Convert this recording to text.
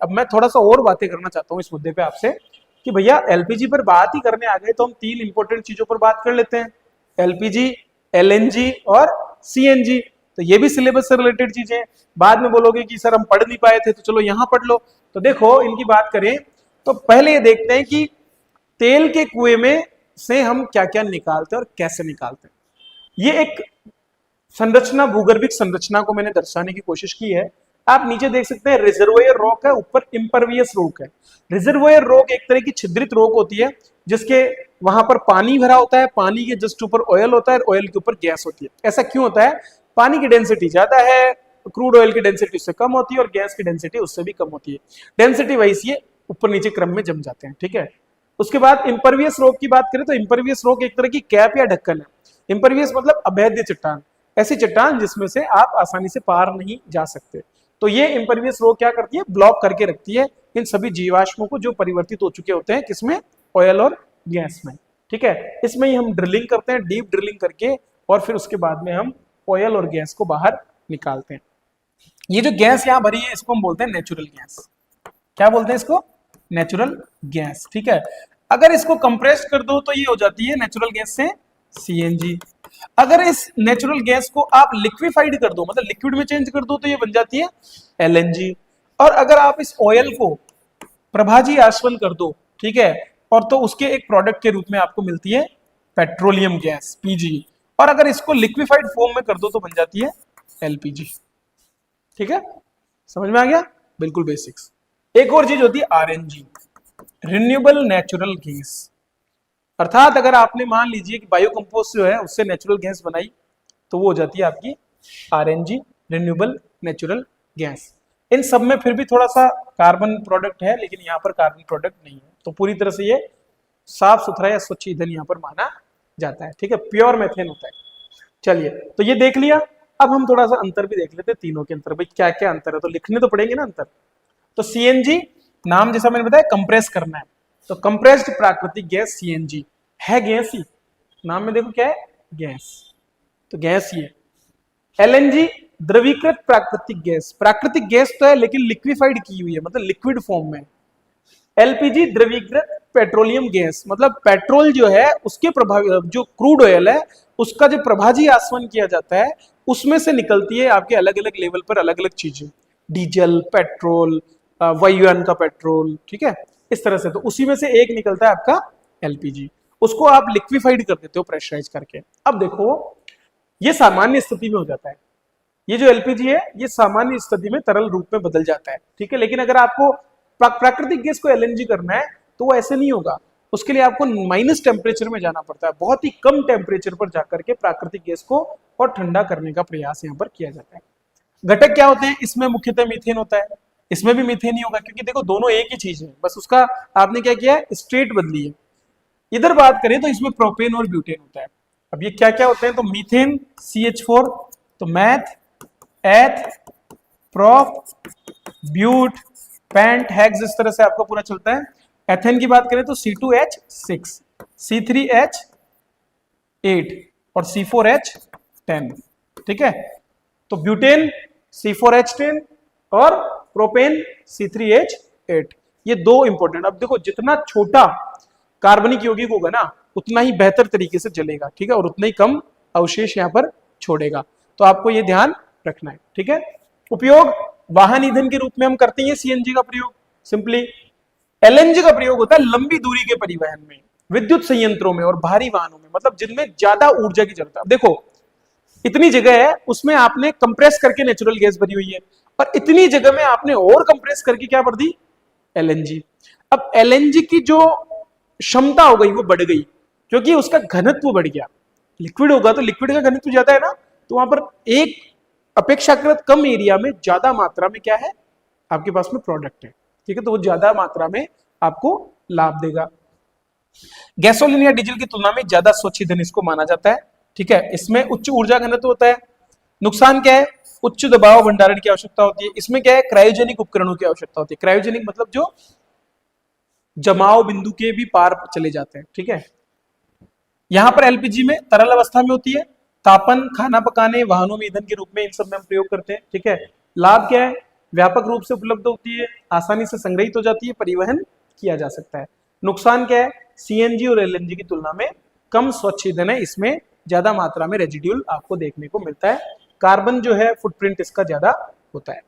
अब मैं थोड़ा सा और बातें करना चाहता हूँ इस मुद्दे पे आपसे कि भैया एलपीजी पर बात ही करने आ गए तो हम तीन इंपॉर्टेंट चीजों पर बात कर लेते हैं, एलपीजी, एलएनजी और सीएनजी। तो ये भी सिलेबस से रिलेटेड चीजें हैं। बाद में बोलोगे कि सर हम पढ़ नहीं पाए थे, तो चलो यहां पढ़ लो। तो देखो इनकी बात करें तो पहले ये देखते हैं कि तेल के कुएं में से हम क्या क्या निकालते हैं और कैसे निकालते हैं। ये एक संरचना, भूगर्भिक संरचना को मैंने दर्शाने की कोशिश की है। आप नीचे देख सकते हैं रिजर्वोयर रॉक है, ऊपर इम्परवियस रॉक है। रिजर्वोयर रॉक एक तरह की छिद्रित रॉक होती है जिसके वहां पर पानी भरा होता है, पानी के जस्ट ऊपर ऑयल होता है, ऑयल के ऊपर गैस होती है। ऐसा क्यों होता है? पानी की डेंसिटी ज्यादा है, क्रूड ऑयल की डेंसिटी उससे कम होती है और गैस की डेंसिटी उससे भी कम होती है। डेंसिटी वाइज ये ऊपर नीचे क्रम में जम जाते हैं, ठीक है। उसके बाद इम्परवियस रॉक की बात करें तो इम्परवियस रॉक एक तरह की कैप या ढक्कन है। इम्परवियस मतलब अभेद्य चट्टान, ऐसी चट्टान जिसमें से आप आसानी से पार नहीं जा सकते। तो ये इम्परवियस रॉक क्या करती है? ब्लॉक करके रखती है इन सभी जीवाश्मों को जो परिवर्तित हो चुके होते हैं किसमें? ऑयल और गैस में, ठीक है। इसमें ही हम ड्रिलिंग करते हैं, डीप ड्रिलिंग करके, और फिर उसके बाद में हम ऑयल और गैस को बाहर निकालते हैं। ये जो गैस यहाँ भरी है इसको हम बोलते हैं नेचुरल गैस। क्या बोलते हैं इसको? नेचुरल गैस, ठीक है। अगर इसको कंप्रेस कर दो तो ये हो जाती है नेचुरल गैस से सीएनजी। अगर इस नेचुरल गैस को आप लिक्विफाइड कर दो, मतलब लिक्विड में चेंज कर दो, तो ये बन जाती है एलएनजी। और अगर आप इस ऑयल को प्रभाजी आसवन कर दो, ठीक है, और तो उसके एक प्रोडक्ट के रूप में आपको मिलती है पेट्रोलियम गैस, पीजी। और अगर इसको लिक्विफाइड फॉर्म में कर दो तो बन जाती है एलपीजी, ठीक है। समझ में आ गया? बिल्कुल बेसिक्स। एक और चीज होती है आरएनजी, रिन्यूएबल नेचुरल गैस। अर्थात अगर आपने मान लीजिए कि बायो कंपोस्ट जो है उससे नेचुरल गैस बनाई तो वो हो जाती है आपकी आरएनजी, रिन्यूएबल नेचुरल गैस। इन सब में फिर भी थोड़ा सा कार्बन प्रोडक्ट है, लेकिन यहाँ पर कार्बन प्रोडक्ट नहीं है। तो पूरी तरह से ये साफ सुथरा या स्वच्छ ईंधन यहाँ पर माना जाता है, ठीक है। प्योर मेथेन होता है। चलिए, तो ये देख लिया। अब हम थोड़ा सा अंतर भी देख लेते हैं तीनों के अंतर, भाई क्या क्या अंतर है, तो लिखने तो पड़ेंगे ना अंतर। तो सीएनजी, नाम जैसा मैंने बताया कंप्रेस करना है, तो कंप्रेस्ड प्राकृतिक गैस सीएनजी है, गैस ही, नाम में देखो क्या है? गैस, तो गैस ही है। एलएनजी, द्रवीकृत प्राकृतिक गैस, प्राकृतिक गैस तो है लेकिन लिक्विफाइड की हुई है, मतलब लिक्विड फॉर्म में। एलपीजी, द्रवीकृत पेट्रोलियम गैस, मतलब पेट्रोल जो है उसके प्रभावी, जो क्रूड ऑयल है उसका जो प्रभाजी आसवन किया जाता है उसमें से निकलती है आपके अलग अलग लेवल पर अलग अलग चीजें, डीजल, पेट्रोल, वायुयान का पेट्रोल, ठीक है, इस तरह से। तो उसी में से एक निकलता है आपका एलपीजी, उसको आप लिक्विफाइड कर देते हो प्रेशराइज करके। अब देखो ये सामान्य स्थिति में हो जाता है, ये जो एलपीजी है ये सामान्य स्थिति में तरल रूप में बदल जाता है, ठीक है। लेकिन अगर आपको प्राकृतिक गैस को एलएनजी करना है तो वो ऐसे नहीं होगा, उसके लिए आपको माइनस टेम्परेचर में जाना पड़ता है, बहुत ही कम टेम्परेचर पर जाकर के प्राकृतिक गैस को और ठंडा करने का प्रयास यहाँ पर किया जाता है। घटक क्या होते हैं इसमें? मुख्यतः मीथेन होता है, इसमें भी मीथेन ही होगा क्योंकि देखो दोनों एक ही चीज है, बस उसका आपने क्या किया है? स्टेट बदली है। इधर बात करें तो इसमें प्रोपेन और ब्यूटेन होता है। अब ये क्या क्या होते हैं? तो मीथेन CH4, तो मैथ, एथ, प्रोप, ब्यूट, पेंट, हेक्स, इस तरह से आपको पूरा चलता है। एथेन की बात करें तो C2H6, C3H8 और C4H10, ठीक है। तो ब्यूटेन C4H10 और प्रोपेन C3H8, ये दो इंपॉर्टेंट। अब देखो जितना छोटा कार्बनिक यौगिक होगा ना उतना ही बेहतर तरीके से जलेगा, ठीक है, और उतना ही कम अवशेष यहाँ पर छोड़ेगा। तो आपको ये ध्यान रखना है, ठीक है। उपयोग वाहन ईंधन के रूप में हम करते हैं सीएनजी का प्रयोग सिंपली। एलएनजी का प्रयोग होता है लंबी दूरी के परिवहन में, विद्युत संयंत्रों में और भारी वाहनों में, मतलब जिनमें ज्यादा ऊर्जा की जरूरत है। देखो इतनी जगह है उसमें आपने कंप्रेस करके नेचुरल गैस भरी हुई है, और इतनी जगह में आपने और कंप्रेस करके क्या भर दी? एलएनजी। अब एलएनजी की जो क्षमता हो गई वो बढ़ गई क्योंकि उसका घनत्व बढ़ गया। लिक्विड होगा तो लिक्विड का घनत्व ज्यादा है ना, तो वहां पर एक अपेक्षाकृत कम एरिया में ज्यादा मात्रा में क्या है आपके पास में प्रोडक्ट है, ठीक है, तो वो ज्यादा मात्रा में आपको लाभ देगा। गैसोलीन या डीजल की तुलना में ज्यादा स्वच्छ ईंधन इसको माना जाता है, ठीक है। इसमें उच्च ऊर्जा घनत्व होता है। नुकसान क्या है? उच्च दबाव भंडारण की आवश्यकता होती है। इसमें क्या है? क्रायोजेनिक उपकरणों की आवश्यकता होती है। क्रायोजेनिक मतलब जो जमाव बिंदु के भी पार चले जाते हैं, ठीक है। यहां पर एलपीजी में तरल अवस्था में होती है, तापन, खाना पकाने, वाहनों में ईंधन के रूप में, इन सब में हम प्रयोग करते हैं, ठीक है। लाभ क्या है? व्यापक रूप से उपलब्ध होती है, आसानी से संग्रहित हो जाती है, परिवहन किया जा सकता है। नुकसान क्या है? सीएनजी और एलएनजी की तुलना में कम स्वच्छ ईंधन है, इसमें ज्यादा मात्रा में रेजिड्यूल आपको देखने को मिलता है, कार्बन जो है फुटप्रिंट इसका ज्यादा होता है।